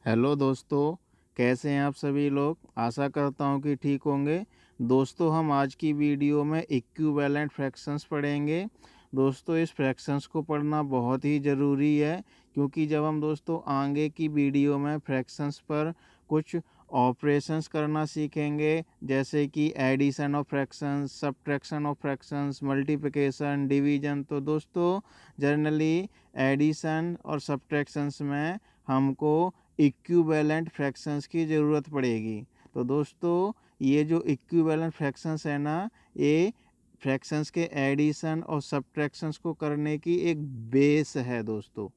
Hello दोस्तों, कैसे हैं आप सभी लोग। आशा करता हूं कि ठीक होंगे। दोस्तों, हम आज की वीडियो में इक्विवेलेंट फ्रैक्शंस पढ़ेंगे। दोस्तों, इस फ्रैक्शंस को पढ़ना बहुत ही ज़रूरी है, क्योंकि जब हम दोस्तों आगे की वीडियो में फ्रैक्शंस पर कुछ ऑपरेशंस करना सीखेंगे, जैसे कि addition of fractions, subtraction of fractions, multiplication, division. तो दोस्तों, जनरली एडिशन और सब्ट्रैक्शंस में हमको इक्विवेलेंट फ्रैक्शंस की ज़रूरत पड़ेगी। तो दोस्तों, ये जो इक्विवेलेंट फ्रैक्शंस है ना, ये फ्रैक्शंस के एडिशन और सब्ट्रैक्शंस को करने की एक बेस है दोस्तों।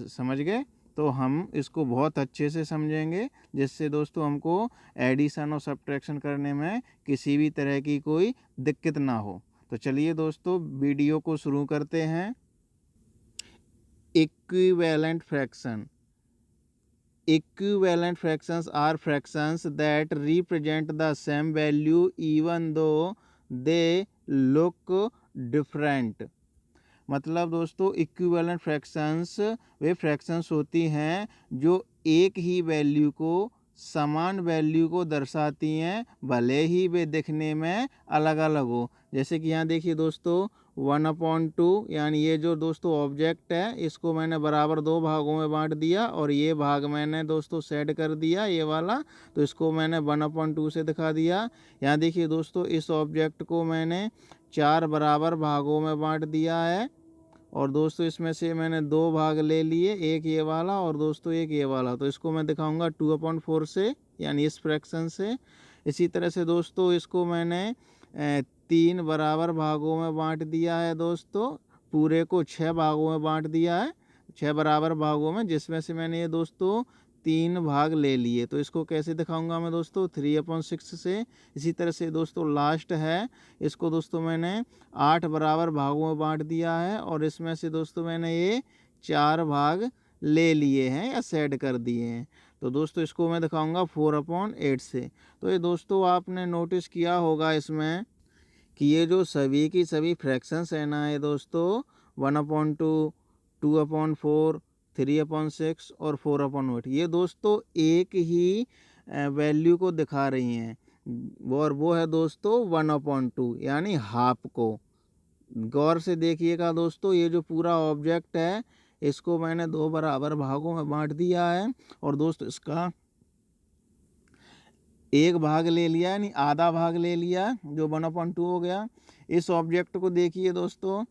समझ गए? तो हम इसको बहुत अच्छे से समझेंगे, जिससे दोस्तों हमको एडिशन और सब्ट्रैक्शन करने में किसी भी तरह की कोई दिक्कत ना हो। तो चलिए दोस्तों, वीडियो को शुरू करते हैं। Equivalent fraction. Equivalent fractions are fractions that represent the same value even though they look different. मतलब दोस्तों, इक्विवेलेंट फ्रैक्शंस वे फ्रैक्शंस होती हैं जो एक ही वैल्यू को, समान वैल्यू को दर्शाती हैं, भले ही वे दिखने में अलग अलग हो। जैसे कि यहाँ देखिए दोस्तों, 1/2 यानी ये जो दोस्तों ऑब्जेक्ट है, इसको मैंने बराबर दो भागों में बांट दिया और ये भाग मैंने दोस्तों सेट कर दिया, ये वाला। तो इसको मैंने 1/2 से दिखा दिया। यहाँ देखिए दोस्तों, इस ऑब्जेक्ट को मैंने 4 बराबर भागों में बांट दिया है और दोस्तों इसमें से मैंने दो भाग ले लिए, एक ये वाला और दोस्तों एक ये वाला। तो इसको मैं दिखाऊंगा 2/4 से, यानी इस फ्रैक्शन से। इसी तरह से दोस्तों इसको मैंने 3 बराबर भागों में बांट दिया है दोस्तों। पूरे को 6 भागों में बांट दिया है, 6 बराबर भागों में, जिसमें से मैंने ये दोस्तों 3 भाग ले लिए। तो इसको कैसे दिखाऊंगा मैं दोस्तों, 3/6 से। इसी तरह से दोस्तों लास्ट है, इसको दोस्तों मैंने 8 बराबर भागों में बांट दिया है और इसमें से दोस्तों मैंने ये 4 भाग ले लिए हैं या सेट कर दिए हैं। तो दोस्तों इसको मैं दिखाऊंगा 4/8 से। तो ये दोस्तों आपने नोटिस किया होगा इसमें कि ये जो सभी की सभी फ्रैक्शंस है ना, ये दोस्तों 1/2, 2/4, 3/6 और 4/8, ये दोस्तों एक ही वैल्यू को दिखा रही हैं। और वो है दोस्तों 1/2 यानी हाफ को। गौर से देखिएगा दोस्तों, ये जो पूरा ऑब्जेक्ट है, इसको मैंने दो बराबर भागों में बांट दिया है और दोस्तों इसका एक भाग ले लिया, यानी आधा भाग ले लिया, जो 1/2 हो गया। इस ऑब्जेक्ट को देखिए दोस्तों,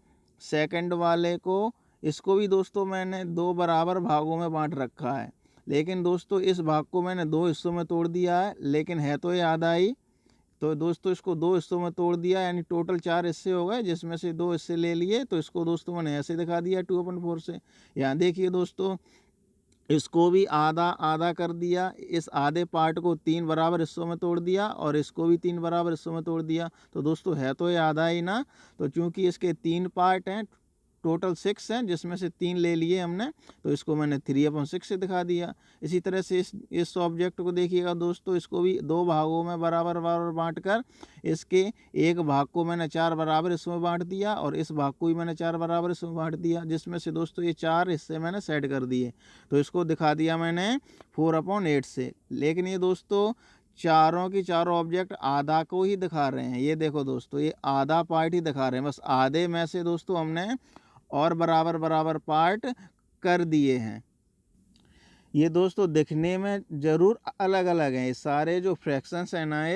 सेकंड वाले को, इसको भी दोस्तों मैंने दो बराबर भागों में बांट रखा है, लेकिन दोस्तों इस भाग को मैंने दो हिस्सों में तोड़ दिया है, लेकिन है तो ये आधा ही। तो दोस्तों इसको दो हिस्सों में तोड़ दिया, यानी टोटल 4 हिस्से हो गए, जिसमें से 2 हिस्से ले लिए। तो इसको दोस्तों मैंने ऐसे दिखा दिया 2/4 से। यहाँ देखिए दोस्तों, इसको भी आधा आधा कर दिया, इस आधे पार्ट को 3 बराबर हिस्सों में तोड़ दिया और इसको भी 3 बराबर हिस्सों में तोड़ दिया। तो दोस्तों है तो ये आधा ही ना। तो चूंकि इसके 3 पार्ट हैं, टोटल 6 हैं, जिसमें से 3 ले लिए हमने, तो इसको मैंने 3/6 से दिखा दिया। इसी तरह से इस ऑब्जेक्ट को देखिएगा दोस्तों, इसको भी दो भागों में बराबर बराबर बांट कर, इसके एक भाग को मैंने 4 बराबर हिस्सों में बांट दिया और इस भाग को भी मैंने 4 बराबर हिस्सों में बांट दिया, जिसमें से दोस्तों ये 4 हिस्से मैंने सेट कर दिए। तो इसको दिखा दिया मैंने 4/8 से। लेकिन ये दोस्तों चारों की चारों ऑब्जेक्ट आधा को ही दिखा रहे हैं। ये देखो दोस्तों, ये आधा पार्ट ही दिखा रहे हैं, बस आधे में से दोस्तों हमने और बराबर बराबर पार्ट कर दिए हैं। ये दोस्तों दिखने में जरूर अलग अलग हैं, ये सारे जो फ्रैक्शंस हैं ना,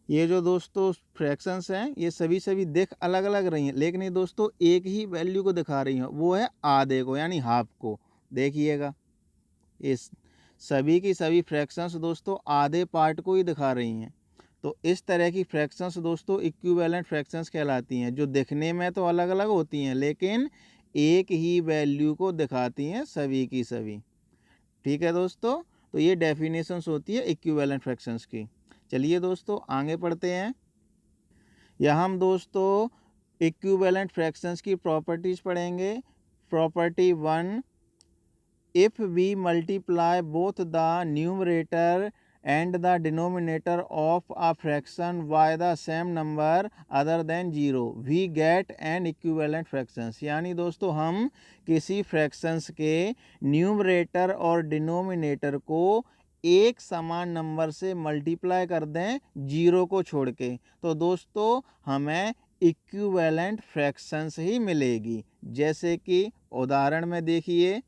ये जो दोस्तों फ्रैक्शंस हैं, ये सभी सभी दिख अलग अलग रही हैं, लेकिन ये दोस्तों एक ही वैल्यू को दिखा रही हैं, वो है आधे को, यानी हाफ को। देखिएगा, इस सभी की सभी फ्रैक्शंस दोस्तों आधे पार्ट को ही दिखा रही हैं। तो इस तरह की फ्रैक्शंस दोस्तों इक्विवेलेंट फ्रैक्शंस कहलाती हैं, जो दिखने में तो अलग अलग होती हैं, लेकिन एक ही वैल्यू को दिखाती हैं सभी की सभी। ठीक है दोस्तों, तो ये डेफिनेशंस होती है इक्विवेलेंट फ्रैक्शंस की। चलिए दोस्तों आगे पढ़ते हैं। यहाँ हम दोस्तों इक्विवेलेंट फ्रैक्शंस की प्रॉपर्टीज पढ़ेंगे। Property 1, if we multiply both the numerator and the denominator of a fraction by the same number other than 0 we get an equivalent fractions। यानी दोस्तों हम किसी फ्रैक्शंस के न्यूमरेटर और डिनोमिनेटर को एक समान नंबर से मल्टीप्लाई कर दें जीरो को छोड़ के, तो दोस्तों हमें इक्विवेलेंट फ्रैक्शंस ही मिलेगी। जैसे कि उदाहरण में देखिए,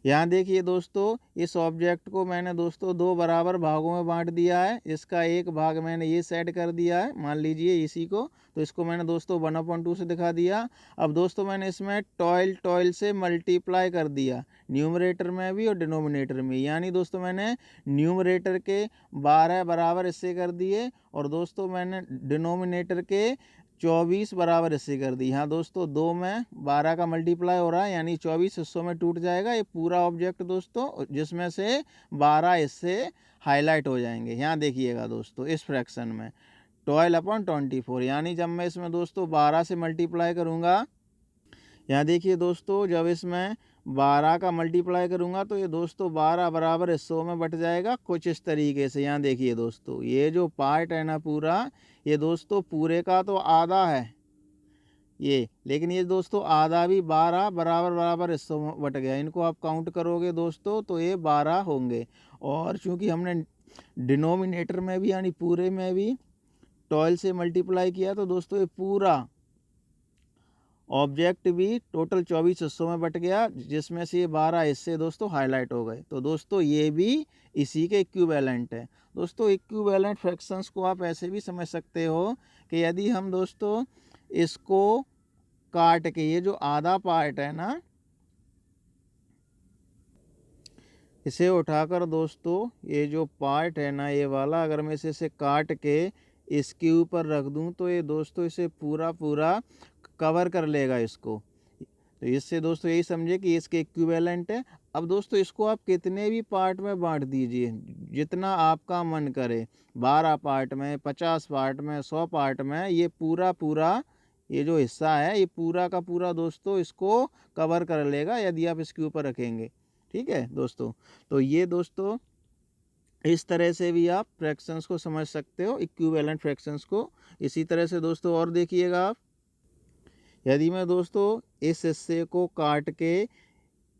यहाँ देखिए दोस्तों, इस ऑब्जेक्ट को मैंने दोस्तों दो बराबर भागों में बांट दिया है। इसका एक भाग मैंने ये सेट कर दिया है, मान लीजिए इसी को, तो इसको मैंने दोस्तों 1/2 से दिखा दिया। अब दोस्तों मैंने इसमें टॉयल से मल्टीप्लाई कर दिया, न्यूमरेटर में भी और डिनोमिनेटर में। यानी दोस्तों मैंने न्यूमरेटर के 12 बराबर हिस्से कर दिए और दोस्तों मैंने डिनोमिनेटर के 24 बराबर हिस्से कर दी। हाँ दोस्तों, 2 में 12 का मल्टीप्लाई हो रहा है, यानी 24 हिस्सों में टूट जाएगा ये पूरा ऑब्जेक्ट दोस्तों, जिसमें से 12 हिस्से हाईलाइट हो जाएंगे। यहाँ देखिएगा दोस्तों, इस फ्रैक्शन में 12/24, यानी जब मैं इसमें दोस्तों 12 से मल्टीप्लाई करूँगा, यहाँ देखिए दोस्तों, जब इसमें 12 का मल्टीप्लाई करूँगा तो ये दोस्तों 12 बराबर हिस्सों में बट जाएगा कुछ इस तरीके से। यहाँ देखिए दोस्तों, ये जो पार्ट है ना पूरा, ये दोस्तों पूरे का तो आधा है ये, लेकिन ये दोस्तों आधा भी 12 बराबर हिस्सों में बट गया। इनको आप काउंट करोगे दोस्तों तो ये 12 होंगे। और चूंकि हमने डिनोमिनेटर में भी यानी पूरे में भी 12 से मल्टीप्लाई किया, तो दोस्तों ये पूरा ऑब्जेक्ट भी टोटल 24 हिस्सों में बट गया, जिसमें से ये 12 हिस्से दोस्तों हाईलाइट हो गए। तो दोस्तों ये भी इसी के इक्विवेलेंट है। दोस्तों इक्विवेलेंट फ्रैक्शंस को आप ऐसे भी समझ सकते हो कि यदि हम दोस्तों इसको काट के, ये जो आधा पार्ट है ना, इसे उठाकर दोस्तों ये जो पार्ट है ना ये वाला, अगर मैं इसे काट के इसके ऊपर रख दूं तो ये दोस्तों इसे पूरा कवर कर लेगा इसको। तो इससे दोस्तों यही समझे कि इसके इक्विवेलेंट है। अब दोस्तों इसको आप कितने भी पार्ट में बांट दीजिए, जितना आपका मन करे, 12 पार्ट में, 50 पार्ट में, 100 पार्ट में, ये पूरा ये जो हिस्सा है ये पूरा का पूरा दोस्तों इसको कवर कर लेगा यदि आप इसके ऊपर रखेंगे। ठीक है दोस्तों, तो ये दोस्तों इस तरह से भी आप फ्रैक्शंस को समझ सकते हो, इक्विवेलेंट फ्रैक्शंस को। इसी तरह से दोस्तों और देखिएगा आप, यदि मैं दोस्तों इस हिस्से को काट के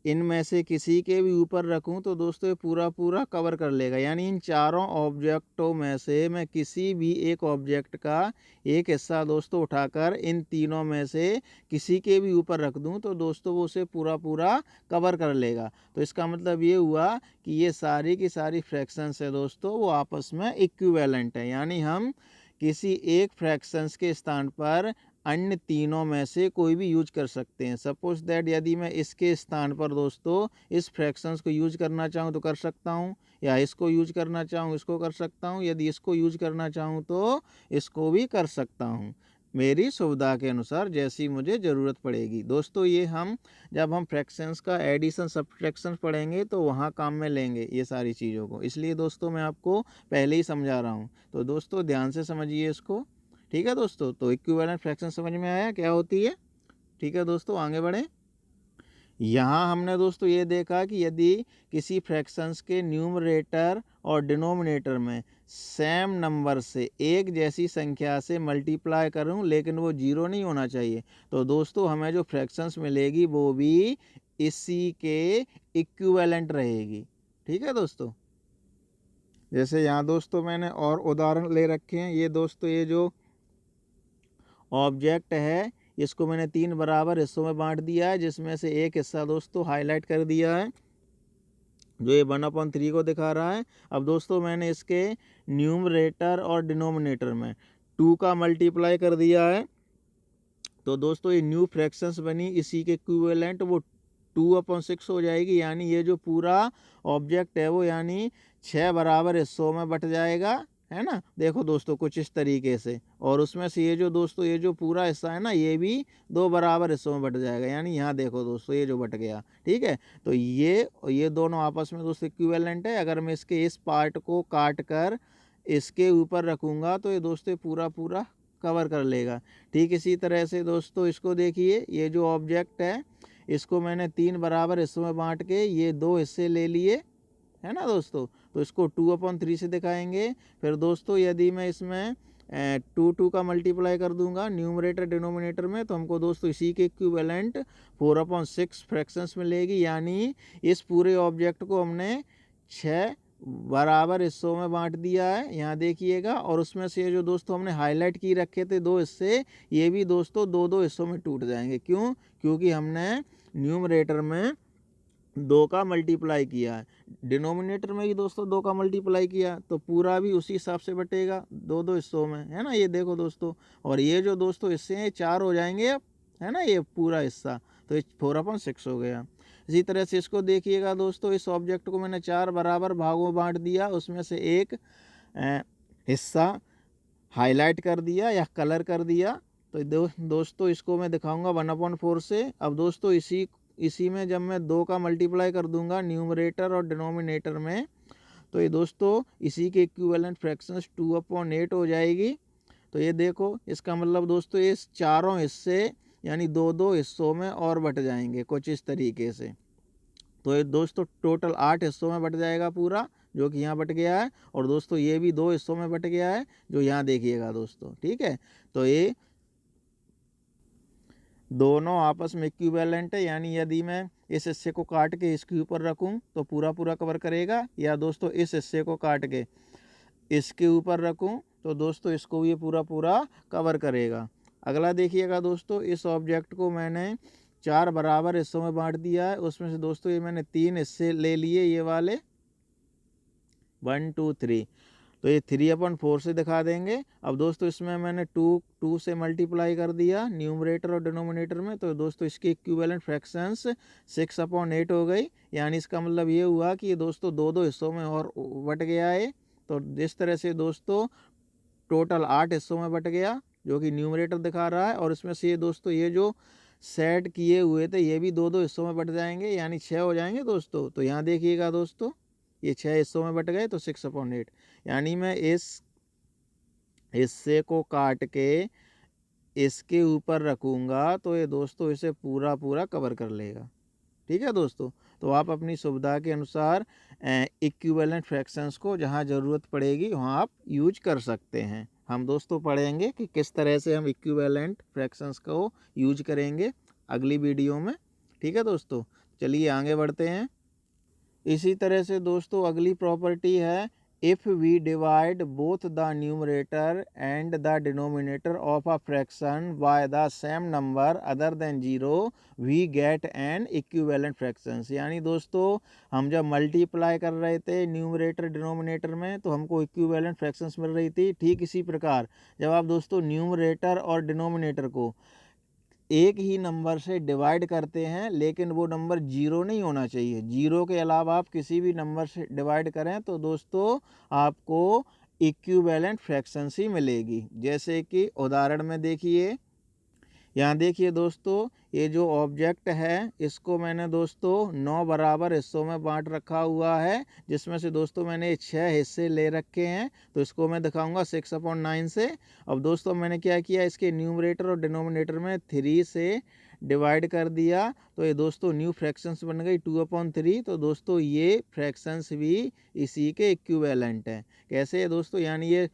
इनमें से किसी के भी ऊपर रखूं तो दोस्तों ये पूरा कवर कर लेगा। यानी इन चारों ऑब्जेक्टों में से मैं किसी भी एक ऑब्जेक्ट का एक हिस्सा दोस्तों उठाकर इन तीनों में से किसी के भी ऊपर रख दूं तो दोस्तों वो उसे पूरा कवर कर लेगा। तो इसका मतलब ये हुआ कि ये सारी की सारी फ्रैक्शंस है दोस्तों वो आपस में इक्विवेलेंट है। यानी हम किसी एक फ्रैक्शंस के स्थान पर अन्य तीनों में से कोई भी यूज कर सकते हैं। सपोज दैट यदि मैं इसके स्थान पर दोस्तों इस फ्रैक्शंस को यूज करना चाहूँ तो कर सकता हूँ, या इसको यूज करना चाहूँ इसको कर सकता हूँ, यदि इसको यूज करना चाहूँ तो इसको भी कर सकता हूँ, मेरी सुविधा के अनुसार जैसी मुझे ज़रूरत पड़ेगी। दोस्तों ये हम जब हम फ्रैक्शंस का एडिशन सब्ट्रैक्शन पढ़ेंगे तो वहाँ काम में लेंगे ये सारी चीज़ों को, इसलिए दोस्तों मैं आपको पहले ही समझा रहा हूँ। तो दोस्तों ध्यान से समझिए इसको। ठीक है दोस्तों, तो इक्विवेलेंट फ्रैक्शन समझ में आया क्या होती है। ठीक है दोस्तों, आगे बढ़ें। यहाँ हमने दोस्तों ये देखा कि यदि किसी फ्रैक्शंस के न्यूमरेटर और डिनोमिनेटर में सेम नंबर से एक जैसी संख्या से मल्टीप्लाई करूँ लेकिन वो जीरो नहीं होना चाहिए, तो दोस्तों हमें जो फ्रैक्शंस मिलेगी वो भी इसी के इक्विवेलेंट रहेगी। ठीक है दोस्तों, जैसे यहाँ दोस्तों मैंने और उदाहरण ले रखे हैं। ये दोस्तों ये जो ऑब्जेक्ट है इसको मैंने 3 बराबर हिस्सों में बांट दिया है, जिसमें से एक हिस्सा दोस्तों हाईलाइट कर दिया है जो ये 1/3 को दिखा रहा है। अब दोस्तों मैंने इसके न्यूमरेटर और डिनोमिनेटर में 2 का मल्टीप्लाई कर दिया है, तो दोस्तों ये न्यू फ्रैक्शंस बनी इसी के इक्विवेलेंट, वो 2/6 हो जाएगी। यानी ये जो पूरा ऑब्जेक्ट है वो यानी 6 बराबर हिस्सों में बट जाएगा, है ना। देखो दोस्तों कुछ इस तरीके से, और उसमें से ये जो दोस्तों ये जो पूरा हिस्सा है ना ये भी 2 बराबर हिस्सों में बट जाएगा। यानी यहाँ देखो दोस्तों ये जो बट गया, ठीक है। तो ये दोनों आपस में दोस्तों इक्विवेलेंट है। अगर मैं इसके इस पार्ट को काट कर इसके ऊपर रखूँगा तो ये दोस्तों पूरा कवर कर लेगा। ठीक इसी तरह से दोस्तों इसको देखिए, ये जो ऑब्जेक्ट है इसको मैंने 3 बराबर हिस्सों में बांट के ये 2 हिस्से ले लिए, है ना दोस्तों। तो इसको 2/3 से दिखाएंगे। फिर दोस्तों यदि मैं इसमें 2 का मल्टीप्लाई कर दूंगा न्यूमरेटर डिनोमिनेटर में, तो हमको दोस्तों इसी के इक्विवेलेंट 4/6 फ्रैक्शंस मिलेगी। यानी इस पूरे ऑब्जेक्ट को हमने 6 बराबर हिस्सों में बांट दिया है, यहाँ देखिएगा। और उसमें से जो दोस्तों हमने हाईलाइट की रखे थे 2 हिस्से, ये भी दोस्तों 2 हिस्सों में टूट जाएंगे। क्यों? क्योंकि हमने न्यूमरेटर में 2 का मल्टीप्लाई किया है, डिनोमिनेटर में भी दोस्तों 2 का मल्टीप्लाई किया, तो पूरा भी उसी हिसाब से बटेगा 2 हिस्सों में, है ना। ये देखो दोस्तों, और ये जो दोस्तों हिस्से हैं 4 हो जाएंगे अब, है ना, ये पूरा हिस्सा, तो ये 4/6 हो गया। इसी तरह से इसको देखिएगा दोस्तों, इस ऑब्जेक्ट को मैंने 4 बराबर भागों में बांट दिया, उसमें से एक हिस्सा हाईलाइट कर दिया या कलर कर दिया। तो दोस्तों इसको मैं दिखाऊंगा 1/4 से। अब दोस्तों इसी में जब मैं 2 का मल्टीप्लाई कर दूंगा न्यूमरेटर और डिनोमिनेटर में, तो ये दोस्तों इसी के इक्विवेलेंट फ्रैक्शंस 2/8 हो जाएगी। तो ये देखो, इसका मतलब दोस्तों इस चारों हिस्से यानी 2 हिस्सों में और बट जाएंगे कुछ इस तरीके से। तो ये दोस्तों टोटल 8 हिस्सों में बट जाएगा पूरा, जो कि यहाँ बट गया है। और दोस्तों ये भी 2 हिस्सों में बट गया है, जो यहाँ देखिएगा दोस्तों, ठीक है। तो ये दोनों आपस में इक्विवेलेंट है, यानी यदि मैं इस हिस्से को काट के इसके ऊपर रखूं तो पूरा पूरा कवर करेगा, या दोस्तों इस हिस्से को काट के इसके ऊपर रखूं तो दोस्तों इसको ये पूरा पूरा कवर करेगा। अगला देखिएगा दोस्तों, इस ऑब्जेक्ट को मैंने 4 बराबर हिस्सों में बांट दिया है। उसमें से दोस्तों ये मैंने 3 हिस्से ले लिए, ये वाले 1 2 3, तो ये 3/4 से दिखा देंगे। अब दोस्तों इसमें मैंने 2 से मल्टीप्लाई कर दिया न्यूमरेटर और डिनोमिनेटर में, तो दोस्तों इसके इक्विवेलेंट फ्रैक्शंस 6/8 हो गई। यानी इसका मतलब ये हुआ कि ये दोस्तों 2 हिस्सों में और बट गया है। तो जिस तरह से दोस्तों टोटल 8 हिस्सों में बट गया, जो कि न्यूमरेटर दिखा रहा है। और इसमें से ये दोस्तों ये जो सेट किए हुए थे ये भी 2 हिस्सों में बट जाएंगे, यानी 6 हो जाएंगे दोस्तों। तो यहाँ देखिएगा दोस्तों, ये 6 हिस्सों में बट गए, तो 6/8, यानी मैं इस हिस्से को काट के इसके ऊपर रखूँगा तो ये दोस्तों इसे पूरा पूरा कवर कर लेगा। ठीक है दोस्तों। तो आप अपनी सुविधा के अनुसार इक्विवेलेंट फ्रैक्शंस को जहाँ ज़रूरत पड़ेगी वहाँ आप यूज कर सकते हैं। हम दोस्तों पढ़ेंगे कि किस तरह से हम इक्विवेलेंट फ्रैक्शंस को यूज करेंगे अगली वीडियो में। ठीक है दोस्तों, चलिए आगे बढ़ते हैं। इसी तरह से दोस्तों अगली प्रॉपर्टी है, if we divide both the numerator and the denominator of a fraction by the same number other than 0 we get an equivalent fractions. यानी दोस्तों हम जब मल्टीप्लाई कर रहे थे न्यूमरेटर डिनोमिनेटर में तो हमको इक्विवेलेंट फ्रैक्शंस मिल रही थी। ठीक इसी प्रकार जब आप दोस्तों न्यूमरेटर और डिनोमिनेटर को एक ही नंबर से डिवाइड करते हैं, लेकिन वो नंबर 0 नहीं होना चाहिए, 0 के अलावा आप किसी भी नंबर से डिवाइड करें तो दोस्तों आपको इक्विवेलेंट फ्रैक्शंस ही मिलेगी। जैसे कि उदाहरण में देखिए, यहाँ देखिए दोस्तों, ये जो ऑब्जेक्ट है इसको मैंने दोस्तों 9 बराबर हिस्सों में बांट रखा हुआ है, जिसमें से दोस्तों मैंने 6 हिस्से ले रखे हैं। तो इसको मैं दिखाऊंगा 6/9 से। अब दोस्तों मैंने क्या किया, इसके न्यूमरेटर और डिनोमिनेटर में 3 से डिवाइड कर दिया, तो ये दोस्तों न्यू फ्रैक्शंस बन गई 2/3। तो दोस्तों ये फ्रैक्शंस भी इसी के इक्विवेलेंट हैं। कैसे है दोस्तों, यानी ये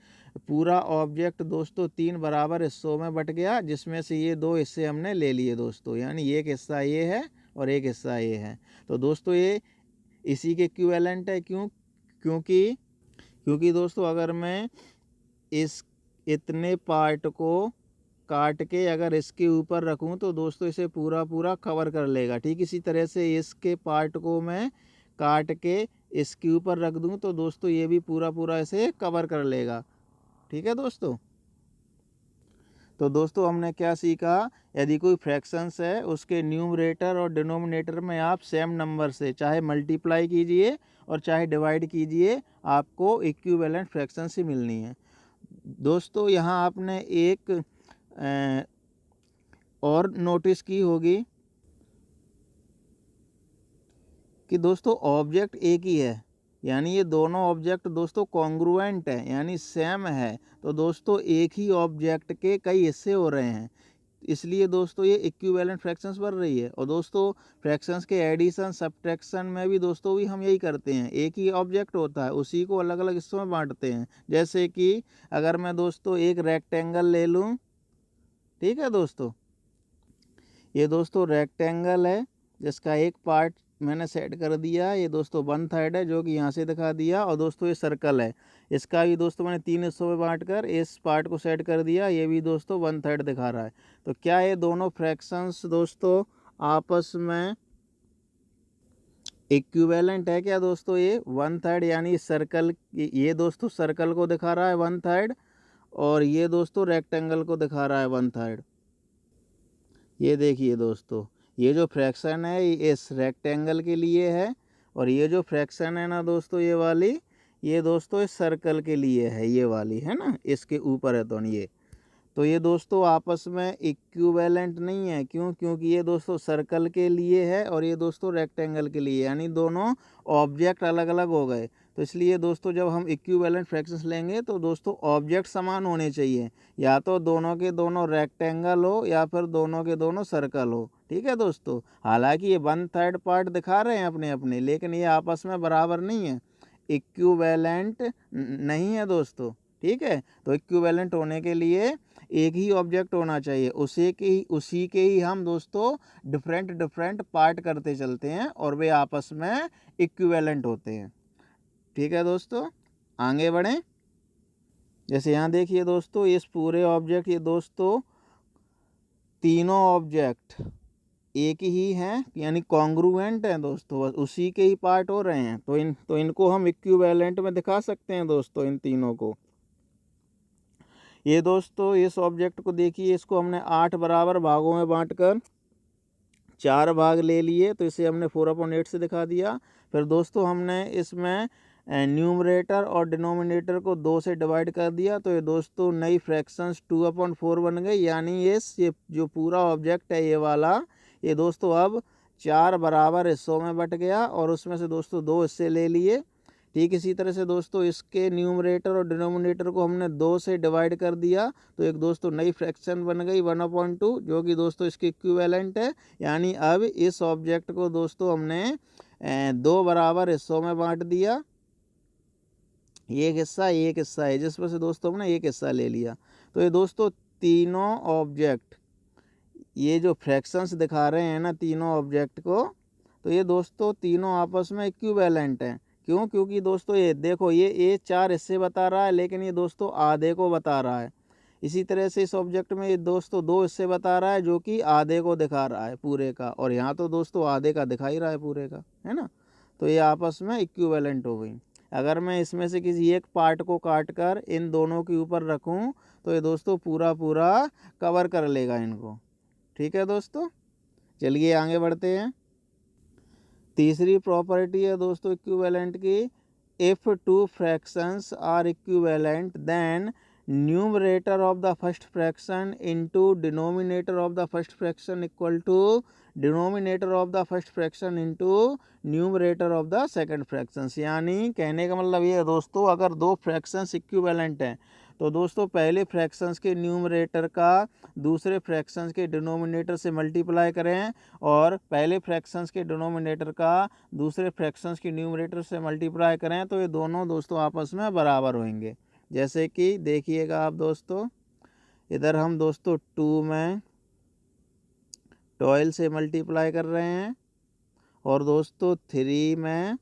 पूरा ऑब्जेक्ट दोस्तों 3 बराबर हिस्सों में बट गया, जिसमें से ये 2 हिस्से हमने ले लिए दोस्तों, यानी एक हिस्सा ये है और एक हिस्सा ये है। तो दोस्तों ये इसी के इक्विवेलेंट है। क्योंकि दोस्तों अगर मैं इस इतने पार्ट को काट के अगर इसके ऊपर रखूं तो दोस्तों इसे पूरा पूरा कवर कर लेगा। ठीक इसी तरह से इसके पार्ट को मैं काट के इसके ऊपर रख दूं तो दोस्तों ये भी पूरा पूरा इसे कवर कर लेगा। ठीक है दोस्तों। तो दोस्तों हमने क्या सीखा, यदि कोई फ्रैक्शंस है उसके न्यूमरेटर और डिनोमिनेटर में आप सेम नंबर से चाहे मल्टीप्लाई कीजिए और चाहे डिवाइड कीजिए, आपको इक्विवेलेंट फ्रैक्शंस ही मिलनी है। दोस्तों यहाँ आपने एक और नोटिस की होगी कि दोस्तों ऑब्जेक्ट एक ही है, यानी ये दोनों ऑब्जेक्ट दोस्तों कॉन्ग्रुएंट है, यानी सेम है। तो दोस्तों एक ही ऑब्जेक्ट के कई हिस्से हो रहे हैं। इसलिए दोस्तों ये इक्विवेलेंट फ्रैक्शंस बन रही है। और दोस्तों फ्रैक्शंस के एडिशन सब्ट्रैक्शन में भी दोस्तों भी हम यही करते हैं, एक ही ऑब्जेक्ट होता है उसी को अलग अलग हिस्सों में बांटते हैं। जैसे कि अगर मैं दोस्तों एक रेक्टेंगल ले लूँ, ठीक है दोस्तों, ये दोस्तों रेक्टेंगल है जिसका एक पार्ट मैंने सेट कर दिया, ये दोस्तों 1/3 है जो कि यहाँ से दिखा दिया। और दोस्तों ये सर्कल है, इसका भी दोस्तों मैंने 3 हिस्सों में बांट कर इस पार्ट को सेट कर दिया, ये भी दोस्तों 1/3 दिखा रहा है। तो क्या ये दोनों फ्रैक्शंस दोस्तों आपस में इक्विवेलेंट है क्या दोस्तों? ये 1/3 यानी सर्कल, ये दोस्तों सर्कल को दिखा रहा है 1/3 और ये दोस्तों रेक्टेंगल को दिखा रहा है 1/3। ये देखिए दोस्तों, ये जो फ्रैक्शन है ये इस रेक्टेंगल के लिए है और ये जो फ्रैक्शन है ना दोस्तों ये वाली, ये दोस्तों इस सर्कल के लिए है, ये वाली है ना, इसके ऊपर है तो ये। तो ये दोस्तों आपस में इक्विवेलेंट नहीं है, क्यों? क्योंकि ये दोस्तों सर्कल के लिए है और ये दोस्तों रेक्टेंगल के लिए, यानी दोनों ऑब्जेक्ट अलग अलग हो गए। तो इसलिए दोस्तों जब हम इक्विवेलेंट फ्रैक्शंस लेंगे तो दोस्तों ऑब्जेक्ट समान होने चाहिए, या तो दोनों के दोनों रेक्टेंगल हो या फिर दोनों के दोनों सर्कल हो। ठीक है दोस्तों, हालांकि ये 1/3 पार्ट दिखा रहे हैं अपने अपने, लेकिन ये आपस में बराबर नहीं है, इक्विवेलेंट नहीं है दोस्तों। ठीक है, तो इक्विवेलेंट होने के लिए एक ही ऑब्जेक्ट होना चाहिए, उसी के ही हम दोस्तों डिफरेंट पार्ट करते चलते हैं और वे आपस में इक्विवेलेंट होते हैं। ठीक है दोस्तों, आगे बढ़ें। जैसे यहाँ देखिए दोस्तों, इस पूरे ऑब्जेक्ट, ये दोस्तों तीनों ऑब्जेक्ट एक ही हैं, यानी कॉन्ग्रुएंट हैं दोस्तों, उसी के ही पार्ट हो रहे हैं। तो इनको हम इक्विवेलेंट में दिखा सकते हैं दोस्तों, इन तीनों को। ये दोस्तों इस ऑब्जेक्ट को देखिए, इसको हमने 8 बराबर भागों में बांटकर 4 भाग ले लिए, तो इसे हमने 4/8 से दिखा दिया। फिर दोस्तों हमने इसमें न्यूमरेटर और डिनोमिनेटर को 2 से डिवाइड कर दिया, तो ये दोस्तों नई फ्रैक्शंस 2/4 बन गई, यानी ये जो पूरा ऑब्जेक्ट है ये वाला, ये दोस्तों अब 4 बराबर हिस्सों में बट गया और उसमें से दोस्तों 2 हिस्से ले लिए। ठीक इसी तरह से दोस्तों इसके न्यूमरेटर और डिनोमिनेटर को हमने 2 से डिवाइड कर दिया, तो एक दोस्तों नई फ्रैक्शन बन गई 1/2, जो कि दोस्तों इसके इक्विवेलेंट है। यानी अब इस ऑब्जेक्ट को दोस्तों हमने 2 बराबर हिस्सों में बांट दिया, एक हिस्सा है, जिसमें से दोस्तों हमने एक हिस्सा ले लिया। तो ये दोस्तों तीनों ऑब्जेक्ट, ये जो फ्रैक्शंस दिखा रहे हैं ना तीनों ऑब्जेक्ट को, तो ये दोस्तों तीनों आपस में इक्विवेलेंट हैं। क्यों? क्योंकि दोस्तों ये देखो, ये 4 हिस्से बता रहा है, लेकिन ये दोस्तों आधे को बता रहा है। इसी तरह से इस ऑब्जेक्ट में ये दोस्तों 2 हिस्से बता रहा है, जो कि आधे को दिखा रहा है पूरे का, और यहाँ तो दोस्तों आधे का दिखा ही रहा है पूरे का, है ना। तो ये आपस में इक्विवेलेंट हो गई। अगर मैं इसमें से किसी एक पार्ट को काट कर इन दोनों के ऊपर रखूँ तो ये दोस्तों पूरा कवर कर लेगा इनको। ठीक है दोस्तों, चलिए आगे बढ़ते हैं। तीसरी प्रॉपर्टी है दोस्तों इक्विवेलेंट की, if two fractions are equivalent then numerator of the first fraction into denominator of the first fraction equal to denominator of the first fraction into numerator of the second fractions. यानी कहने का मतलब ये है दोस्तों, अगर दो फ्रैक्शंस इक्विवेलेंट हैं तो दोस्तों पहले फ्रैक्शंस के न्यूमरेटर का दूसरे फ्रैक्शंस के डिनोमिनेटर से मल्टीप्लाई करें और पहले फ्रैक्शंस के डिनोमिनेटर का दूसरे फ्रैक्शंस के न्यूमरेटर से मल्टीप्लाई करें, तो ये दोनों दोस्तों आपस में बराबर होंगे। जैसे कि देखिएगा आप दोस्तों, इधर हम दोस्तों 2 में 12 से मल्टीप्लाई कर रहे हैं और दोस्तों 3 में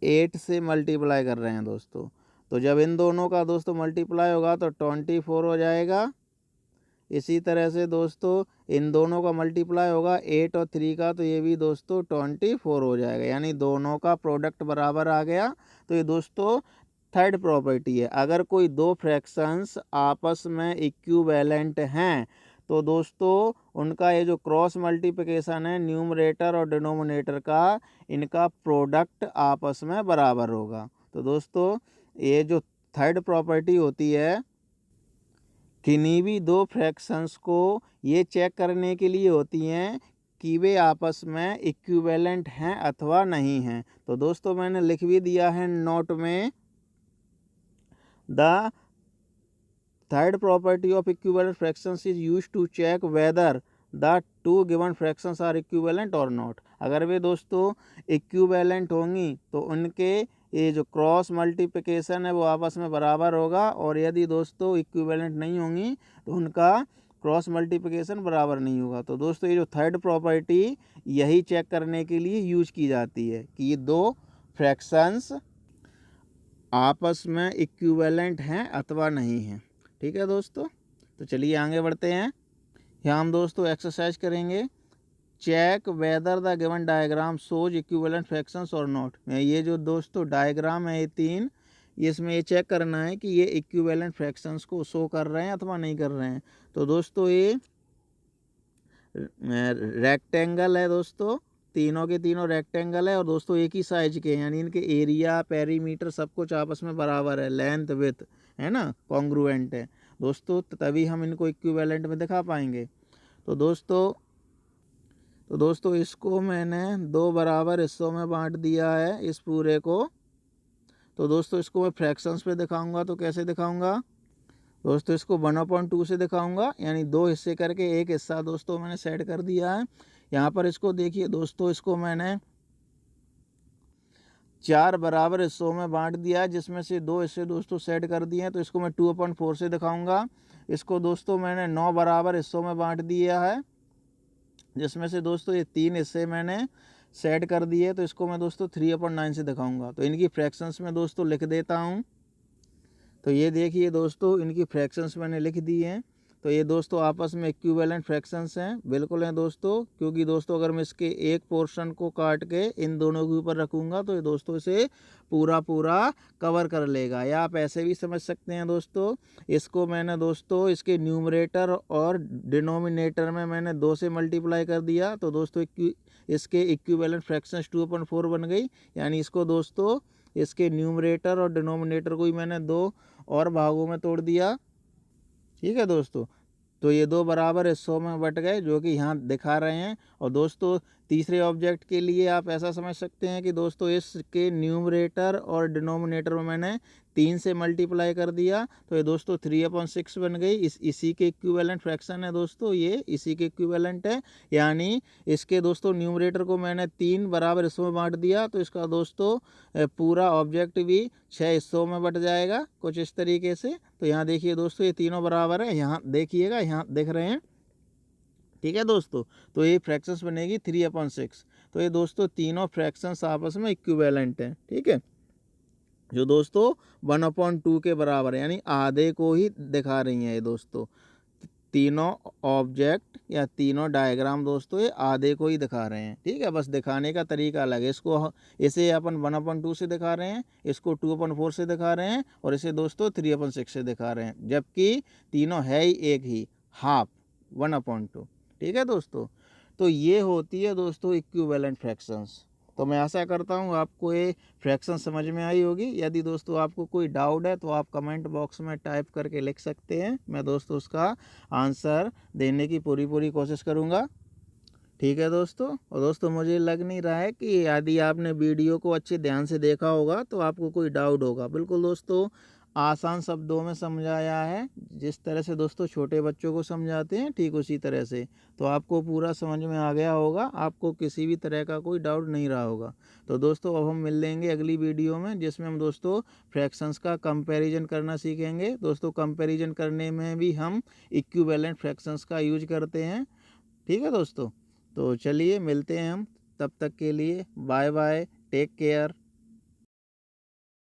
8 से मल्टीप्लाई कर रहे हैं दोस्तों। तो जब इन दोनों का दोस्तों मल्टीप्लाई होगा तो 24 हो जाएगा। इसी तरह से दोस्तों इन दोनों का मल्टीप्लाई होगा 8 और 3 का, तो ये भी दोस्तों 24 हो जाएगा, यानी दोनों का प्रोडक्ट बराबर आ गया। तो ये दोस्तों थर्ड प्रॉपर्टी है। अगर कोई दो फ्रैक्शंस आपस में इक्विवेलेंट हैं तो दोस्तों उनका ये जो क्रॉस मल्टीप्लिकेशन है न्यूमरेटर और डिनोमिनेटर का, इनका प्रोडक्ट आपस में बराबर होगा। तो दोस्तों ये जो थर्ड प्रॉपर्टी होती है किन्हीं भी दो फ्रैक्शंस को ये चेक करने के लिए होती हैं कि वे आपस में इक्विवेलेंट हैं अथवा नहीं हैं। तो दोस्तों मैंने लिख भी दिया है नोट में, the third property of equivalent fractions is use to check whether the two given fractions are equivalent और नॉट। अगर वे दोस्तों इक्विवेलेंट होंगी तो उनके ये जो क्रॉस मल्टीप्लिकेशन है वो आपस में बराबर होगा, और यदि दोस्तों इक्विवेलेंट नहीं होंगी तो उनका क्रॉस मल्टीप्लिकेशन बराबर नहीं होगा। तो दोस्तों ये जो थर्ड प्रॉपर्टी यही चेक करने के लिए यूज की जाती है कि ये दो फ्रैक्शंस आपस में इक्विवेलेंट हैं अथवा नहीं हैं। ठीक है दोस्तों, तो चलिए आगे बढ़ते हैं। यहाँ हम दोस्तों एक्सरसाइज करेंगे, check whether the given diagram shows equivalent fractions और नॉट। ये जो दोस्तों डायग्राम है ये तीन, इसमें ये चेक करना है कि ये इक्विवेलेंट फ्रैक्शंस को शो कर रहे हैं अथवा नहीं कर रहे हैं। तो दोस्तों ये रेक्टेंगल है दोस्तों, तीनों के तीनों रेक्टेंगल है और दोस्तों एक ही साइज के हैं, यानी इनके एरिया पेरीमीटर सब कुछ आपस में बराबर है, लेंथ विथ है ना, कॉन्ग्रुएंट है दोस्तों, तभी हम इनको इक्विवेलेंट में दिखा पाएंगे। तो दोस्तों इसको मैंने दो बराबर हिस्सों में बांट दिया है इस पूरे को। तो दोस्तों इसको मैं फ्रैक्शंस पे दिखाऊंगा, तो कैसे दिखाऊंगा दोस्तों, इसको 1/2 से दिखाऊंगा, यानी दो हिस्से करके एक हिस्सा दोस्तों मैंने सेट कर दिया है। यहाँ पर इसको देखिए दोस्तों, इसको मैंने 4 बराबर हिस्सों में बांट दिया है, जिसमें से दो हिस्से दोस्तों सेट कर दिए हैं। तो इसको मैं 2/4 से दिखाऊंगा। इसको दोस्तों मैंने 9 बराबर हिस्सों में बांट दिया है, जिसमें से दोस्तों ये 3 हिस्से मैंने सेट कर दिए। तो इसको मैं दोस्तों 3/9 से दिखाऊंगा। तो इनकी फ्रैक्शंस में दोस्तों लिख देता हूँ। तो ये देखिए दोस्तों, इनकी फ्रैक्शंस मैंने लिख दी हैं। तो ये दोस्तों आपस में इक्विवेलेंट फ्रैक्शंस हैं, बिल्कुल हैं दोस्तों, क्योंकि दोस्तों अगर मैं इसके एक पोर्शन को काट के इन दोनों के ऊपर रखूँगा तो ये दोस्तों इसे पूरा कवर कर लेगा। या आप ऐसे भी समझ सकते हैं दोस्तों, इसको मैंने दोस्तों इसके न्यूमरेटर और डिनोमिनेटर में मैंने 2 से मल्टीप्लाई कर दिया। तो दोस्तों इसके इक्विवेलेंट फ्रैक्शंस 2/4 बन गई, यानी इसको दोस्तों इसके न्यूमरेटर और डिनोमिनेटर को ही मैंने 2 और भागों में तोड़ दिया। ठीक है दोस्तों, तो ये दो बराबर हिस्सों में बट गए, जो कि यहाँ दिखा रहे हैं। और दोस्तों तीसरे ऑब्जेक्ट के लिए आप ऐसा समझ सकते हैं कि दोस्तों इसके न्यूमरेटर और डिनोमिनेटर में मैंने 3 से मल्टीप्लाई कर दिया। तो ये दोस्तों 3/6 बन गई। इसी के इक्विवेलेंट फ्रैक्शन है दोस्तों, ये इसी के इक्विवेलेंट है। यानी इसके दोस्तों न्यूमरेटर को मैंने 3 बराबर हिस्सों में बांट दिया, तो इसका दोस्तों पूरा ऑब्जेक्ट भी 6 हिस्सों में बट जाएगा कुछ इस तरीके से। तो यहाँ देखिए दोस्तों ये तीनों बराबर है, यहाँ देखिएगा, यहाँ देख रहे हैं। ठीक है दोस्तों, तो ये फ्रैक्शंस बनेगी 3/6। तो ये दोस्तों तीनों फ्रैक्शंस आपस में इक्विवेलेंट हैं। ठीक है, जो दोस्तों 1/2 के बराबर है, यानी आधे को ही दिखा रही हैं ये दोस्तों। तीनों ऑब्जेक्ट या तीनों डायग्राम दोस्तों ये आधे को ही दिखा रहे हैं। ठीक है, बस दिखाने का तरीका अलग है। इसे अपन 1/2 से दिखा रहे हैं, इसको 2/4 से दिखा रहे हैं, और इसे दोस्तों 3/6 से दिखा रहे हैं, जबकि तीनों है ही एक ही, हाफ 1/2। ठीक है दोस्तों, तो ये होती है दोस्तों इक्विवेलेंट फ्रैक्शंस। तो मैं आशा करता हूँ आपको ये फ्रैक्शन समझ में आई होगी। यदि दोस्तों आपको कोई डाउट है तो आप कमेंट बॉक्स में टाइप करके लिख सकते हैं, मैं दोस्तों उसका आंसर देने की पूरी कोशिश करूँगा। ठीक है दोस्तों, और दोस्तों मुझे लग नहीं रहा है कि यदि आपने वीडियो को अच्छे ध्यान से देखा होगा तो आपको कोई डाउट होगा। बिल्कुल दोस्तों आसान शब्दों में समझाया है, जिस तरह से दोस्तों छोटे बच्चों को समझाते हैं ठीक उसी तरह से। तो आपको पूरा समझ में आ गया होगा, आपको किसी भी तरह का कोई डाउट नहीं रहा होगा। तो दोस्तों अब हम मिल लेंगे अगली वीडियो में, जिसमें हम दोस्तों फ्रैक्शंस का कंपैरिजन करना सीखेंगे। दोस्तों कंपैरिजन करने में भी हम इक्विवेलेंट फ्रैक्शंस का यूज करते हैं। ठीक है दोस्तों, तो चलिए मिलते हैं हम, तब तक के लिए बाय बाय, टेक केयर।